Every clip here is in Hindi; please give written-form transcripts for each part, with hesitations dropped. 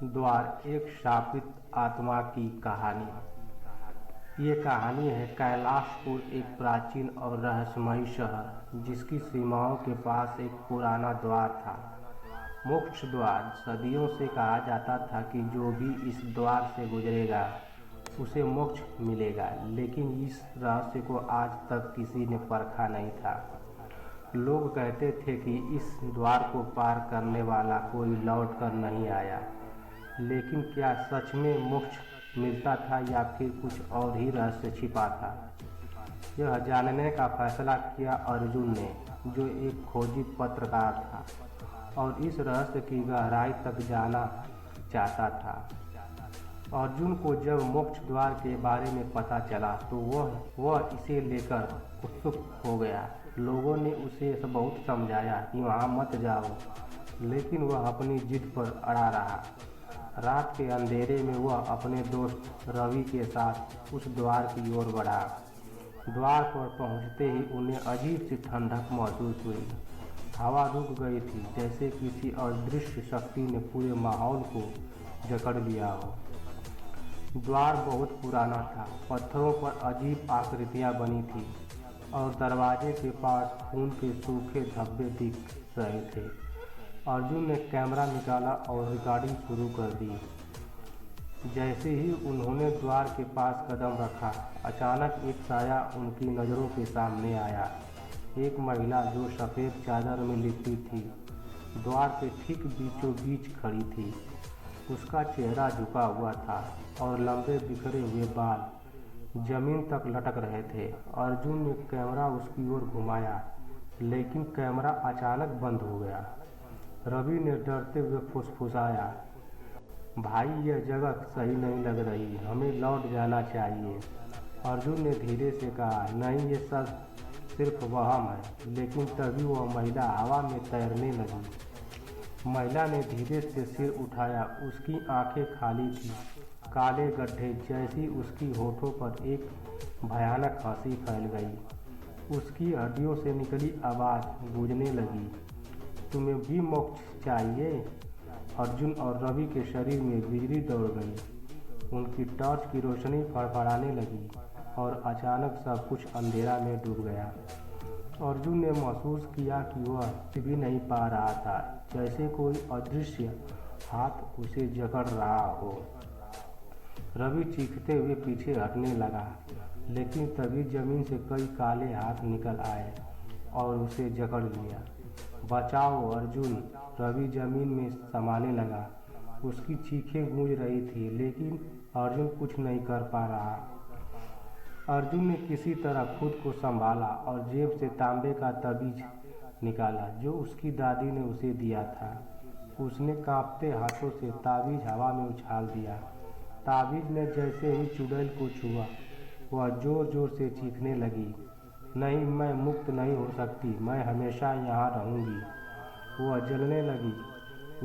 द्वार एक शापित आत्मा की कहानी। ये कहानी है कैलाशपुर, एक प्राचीन और रहस्यमयी शहर जिसकी सीमाओं के पास एक पुराना द्वार था। मोक्ष द्वार। सदियों से कहा जाता था कि जो भी इस द्वार से गुजरेगा उसे मोक्ष मिलेगा, लेकिन इस रहस्य को आज तक किसी ने परखा नहीं था। लोग कहते थे कि इस द्वार को पार करने वाला कोई लौट कर नहीं आया, लेकिन क्या सच में मोक्ष मिलता था या फिर कुछ और ही रहस्य छिपा था? यह जानने का फैसला किया अर्जुन ने, जो एक खोजी पत्रकार था और इस रहस्य की गहराई तक जाना चाहता था। अर्जुन को जब मोक्ष द्वार के बारे में पता चला तो वह इसे लेकर उत्सुक हो गया। लोगों ने उसे बहुत समझाया कि वहाँ मत जाओ, लेकिन वह अपनी जिद पर अड़ा रहा। रात के अंधेरे में वह अपने दोस्त रवि के साथ उस द्वार की ओर बढ़ा। द्वार पर पहुंचते ही उन्हें अजीब सी ठंडक महसूस हुई। हवा रुक गई थी, जैसे किसी अदृश्य शक्ति ने पूरे माहौल को जकड़ लिया हो। द्वार बहुत पुराना था, पत्थरों पर अजीब आकृतियां बनी थी और दरवाजे के पास खून के सूखे धब्बे दिख रहे थे। अर्जुन ने कैमरा निकाला और रिकॉर्डिंग शुरू कर दी। जैसे ही उन्होंने द्वार के पास कदम रखा, अचानक एक साया उनकी नज़रों के सामने आया। एक महिला जो सफ़ेद चादर में लिपटी थी, द्वार के ठीक बीचों बीच खड़ी थी। उसका चेहरा झुका हुआ था और लंबे बिखरे हुए बाल जमीन तक लटक रहे थे। अर्जुन ने कैमरा उसकी ओर घुमाया, लेकिन कैमरा अचानक बंद हो गया। रवि ने डरते हुए फुसफुसाया, भाई यह जगह सही नहीं लग रही, हमें लौट जाना चाहिए। अर्जुन ने धीरे से कहा, नहीं, ये सब सिर्फ वहम है। लेकिन तभी वह महिला हवा में तैरने लगी। महिला ने धीरे से सिर उठाया, उसकी आंखें खाली थी, काले गड्ढे जैसी। उसकी होठों पर एक भयानक हंसी फैल गई। उसकी हड्डियों से निकली आवाज़ गूंजने लगी, तुम्हें भी मोक्ष चाहिए? अर्जुन और रवि के शरीर में बिजली दौड़ गई। उनकी टॉर्च की रोशनी फड़फड़ाने लगी और अचानक सब कुछ अंधेरा में डूब गया। अर्जुन ने महसूस किया कि वह कुछ भी नहीं पा रहा था, जैसे कोई अदृश्य हाथ उसे जकड़ रहा हो। रवि चीखते हुए पीछे हटने लगा, लेकिन तभी जमीन से कई काले हाथ निकल आए और उसे जकड़ लिया। बचाओ अर्जुन! रवि जमीन में समाने लगा। उसकी चीखें गूंज रही थी, लेकिन अर्जुन कुछ नहीं कर पा रहा। अर्जुन ने किसी तरह खुद को संभाला और जेब से तांबे का तबीज निकाला, जो उसकी दादी ने उसे दिया था। उसने कांपते हाथों से ताबीज हवा में उछाल दिया। ताबीज ने जैसे ही चुड़ैल को छुआ, वह जोर जोर से चीखने लगी, नहीं, मैं मुक्त नहीं हो सकती, मैं हमेशा यहाँ रहूँगी। वह जलने लगी,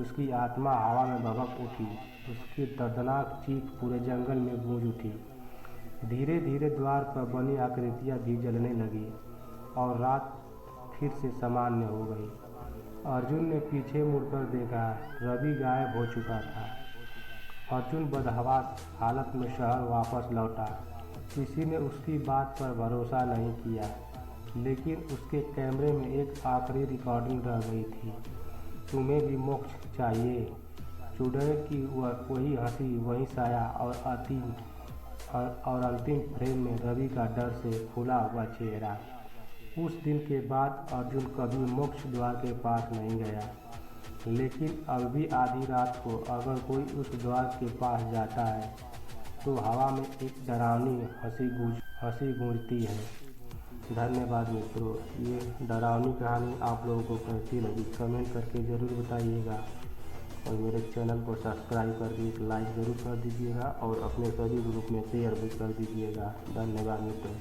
उसकी आत्मा हवा में भभक उठी। उसकी दर्दनाक चीख पूरे जंगल में गूंज उठी। धीरे धीरे द्वार पर बनी आकृतियाँ भी जलने लगी और रात फिर से सामान्य हो गई। अर्जुन ने पीछे मुड़कर देखा, रवि गायब हो चुका था। अर्जुन बदहवास हालत में शहर वापस लौटा। किसी ने उसकी बात पर भरोसा नहीं किया, लेकिन उसके कैमरे में एक आखिरी रिकॉर्डिंग रह गई थी, तुम्हें भी मोक्ष चाहिए? चुड़ैल की वही हंसी, वही साया और अंतिम फ्रेम में रवि का डर से फूला हुआ चेहरा। उस दिन के बाद अर्जुन कभी मोक्ष द्वार के पास नहीं गया, लेकिन अब भी आधी रात को अगर कोई उस द्वार के पास जाता है तो हवा में एक डरावनी हंसी गूंजती है। धन्यवाद मित्रों, ये डरावनी कहानी आप लोगों को कैसी लगी कमेंट करके ज़रूर बताइएगा और मेरे चैनल को सब्सक्राइब करके लाइक ज़रूर कर दीजिएगा और अपने सभी ग्रुप में शेयर भी कर दीजिएगा। धन्यवाद मित्रों।